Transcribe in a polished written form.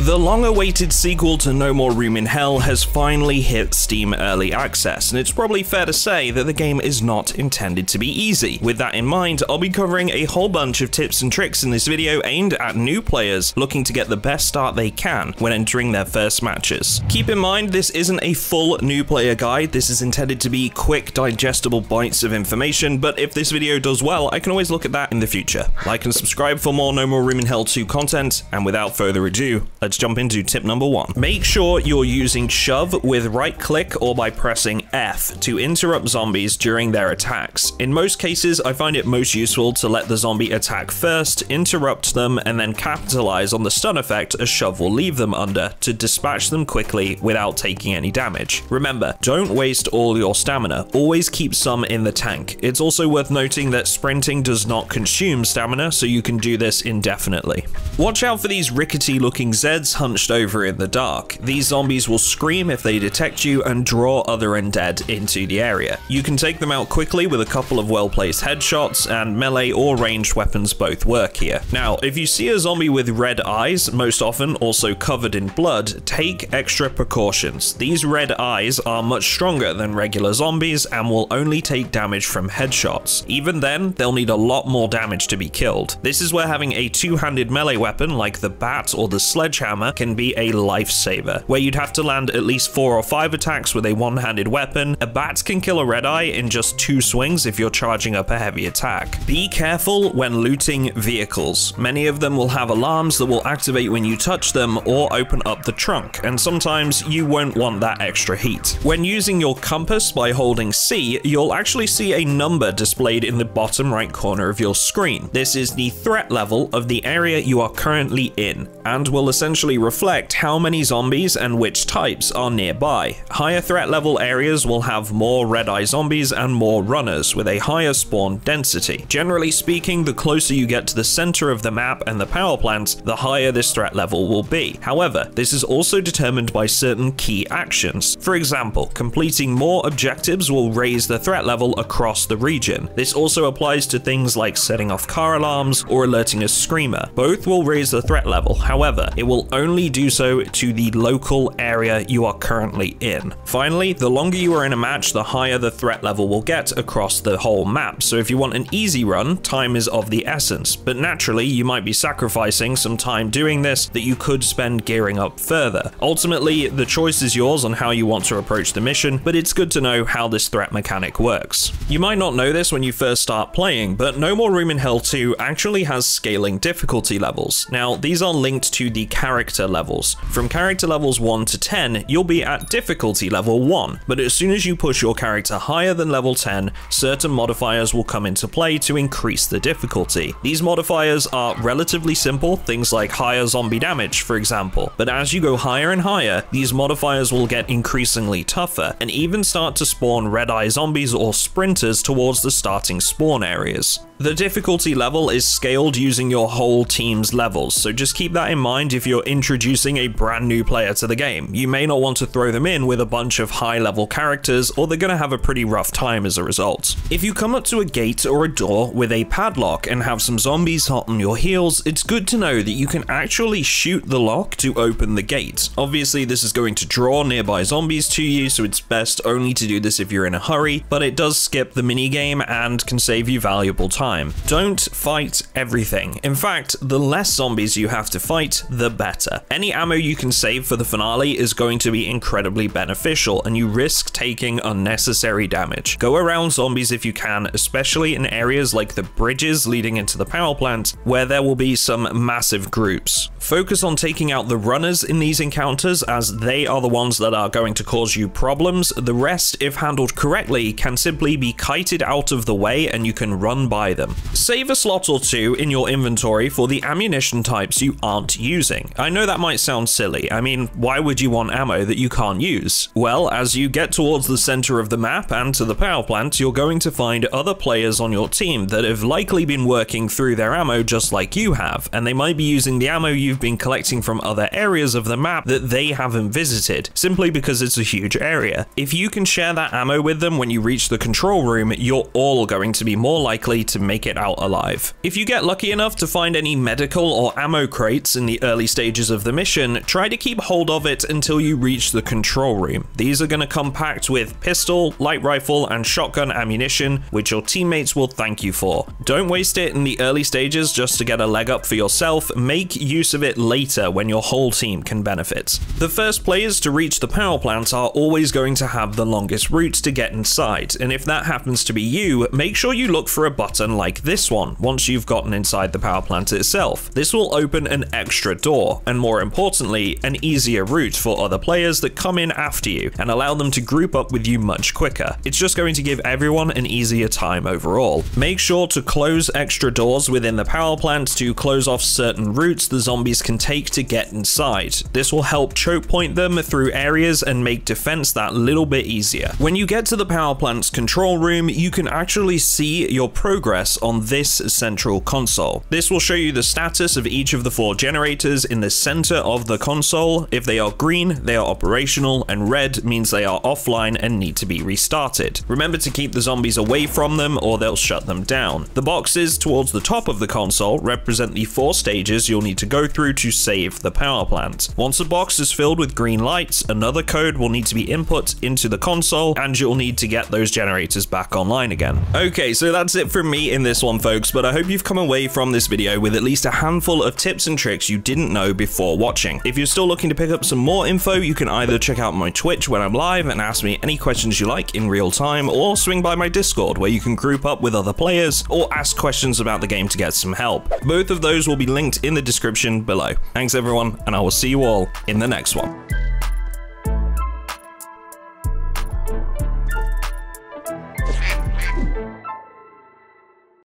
The long-awaited sequel to No More Room in Hell has finally hit Steam Early Access, and it's probably fair to say that the game is not intended to be easy. With that in mind, I'll be covering a whole bunch of tips and tricks in this video aimed at new players looking to get the best start they can when entering their first matches. Keep in mind, this isn't a full new player guide. This is intended to be quick, digestible bites of information, but if this video does well, I can always look at that in the future. Like and subscribe for more No More Room in Hell 2 content, and without further ado, let's jump into tip number 1. Make sure you're using shove with right click or by pressing F to interrupt zombies during their attacks. In most cases, I find it most useful to let the zombie attack first, interrupt them, and then capitalize on the stun effect a shove will leave them under to dispatch them quickly without taking any damage. Remember, don't waste all your stamina, always keep some in the tank. It's also worth noting that sprinting does not consume stamina, so you can do this indefinitely. Watch out for these rickety looking Zeds hunched over in the dark. These zombies will scream if they detect you and draw other undead into the area. You can take them out quickly with a couple of well-placed headshots, and melee or ranged weapons both work here. Now, if you see a zombie with red eyes, most often also covered in blood, take extra precautions. These red eyes are much stronger than regular zombies and will only take damage from headshots. Even then, they'll need a lot more damage to be killed. This is where having a two-handed melee weapon like the bat or the sledgehammer can be a lifesaver. Where you'd have to land at least 4 or 5 attacks with a one-handed weapon, a bat can kill a red eye in just 2 swings if you're charging up a heavy attack. Be careful when looting vehicles. Many of them will have alarms that will activate when you touch them or open up the trunk, and sometimes you won't want that extra heat. When using your compass by holding C, you'll actually see a number displayed in the bottom right corner of your screen. This is the threat level of the area you are currently in, and will essentially reflect how many zombies and which types are nearby. Higher threat level areas will have more red-eye zombies and more runners, with a higher spawn density. Generally speaking, the closer you get to the center of the map and the power plant, the higher this threat level will be. However, this is also determined by certain key actions. For example, completing more objectives will raise the threat level across the region. This also applies to things like setting off car alarms or alerting a screamer. Both will raise the threat level. However, it will only do so to the local area you are currently in. Finally, the longer you are in a match, the higher the threat level will get across the whole map. So if you want an easy run, time is of the essence, but naturally you might be sacrificing some time doing this that you could spend gearing up further. Ultimately, the choice is yours on how you want to approach the mission, but it's good to know how this threat mechanic works. You might not know this when you first start playing, but No More Room in Hell 2 actually has scaling difficulty levels. Now, these are linked to the character levels. From character levels 1 to 10, you'll be at difficulty level 1, but as soon as you push your character higher than level 10, certain modifiers will come into play to increase the difficulty. These modifiers are relatively simple, things like higher zombie damage, for example, but as you go higher and higher, these modifiers will get increasingly tougher, and even start to spawn red-eye zombies or sprinters towards the starting spawn areas. The difficulty level is scaled using your whole team's levels, so just keep that in mind if you're introducing a brand new player to the game. You may not want to throw them in with a bunch of high-level characters, or they're going to have a pretty rough time as a result. If you come up to a gate or a door with a padlock and have some zombies hot on your heels, it's good to know that you can actually shoot the lock to open the gate. Obviously, this is going to draw nearby zombies to you, so it's best only to do this if you're in a hurry, but it does skip the minigame and can save you valuable time. Don't fight everything. In fact, the less zombies you have to fight, the better. Any ammo you can save for the finale is going to be incredibly beneficial, and you risk taking unnecessary damage. Go around zombies if you can, especially in areas like the bridges leading into the power plant, where there will be some massive groups. Focus on taking out the runners in these encounters, as they are the ones that are going to cause you problems. The rest, if handled correctly, can simply be kited out of the way and you can run by them. Save a slot or 2 in your inventory for the ammunition types you aren't using. I know that might sound silly. I mean, why would you want ammo that you can't use? Well, as you get towards the center of the map and to the power plant, you're going to find other players on your team that have likely been working through their ammo just like you have, and they might be using the ammo you've you've been collecting from other areas of the map that they haven't visited, simply because it's a huge area. If you can share that ammo with them when you reach the control room, you're all going to be more likely to make it out alive. If you get lucky enough to find any medical or ammo crates in the early stages of the mission, try to keep hold of it until you reach the control room. These are going to come packed with pistol, light rifle, and shotgun ammunition, which your teammates will thank you for. Don't waste it in the early stages just to get a leg up for yourself. Make use of it later when your whole team can benefit. The first players to reach the power plant are always going to have the longest route to get inside, and if that happens to be you, make sure you look for a button like this one once you've gotten inside the power plant itself. This will open an extra door, and more importantly, an easier route for other players that come in after you and allow them to group up with you much quicker. It's just going to give everyone an easier time overall. Make sure to close extra doors within the power plant to close off certain routes the zombies can take to get inside. This will help choke point them through areas and make defense that little bit easier. When you get to the power plant's control room, you can actually see your progress on this central console. This will show you the status of each of the 4 generators in the center of the console. If they are green, they are operational, and red means they are offline and need to be restarted. Remember to keep the zombies away from them or they'll shut them down. The boxes towards the top of the console represent the 4 stages you'll need to go through to save the power plant. Once a box is filled with green lights, another code will need to be input into the console and you'll need to get those generators back online again. Okay, so that's it from me in this one, folks, but I hope you've come away from this video with at least a handful of tips and tricks you didn't know before watching. If you're still looking to pick up some more info, you can either check out my Twitch when I'm live and ask me any questions you like in real time, or swing by my Discord where you can group up with other players or ask questions about the game to get some help. Both of those will be linked in the description below. Thanks everyone, and I will see you all in the next one.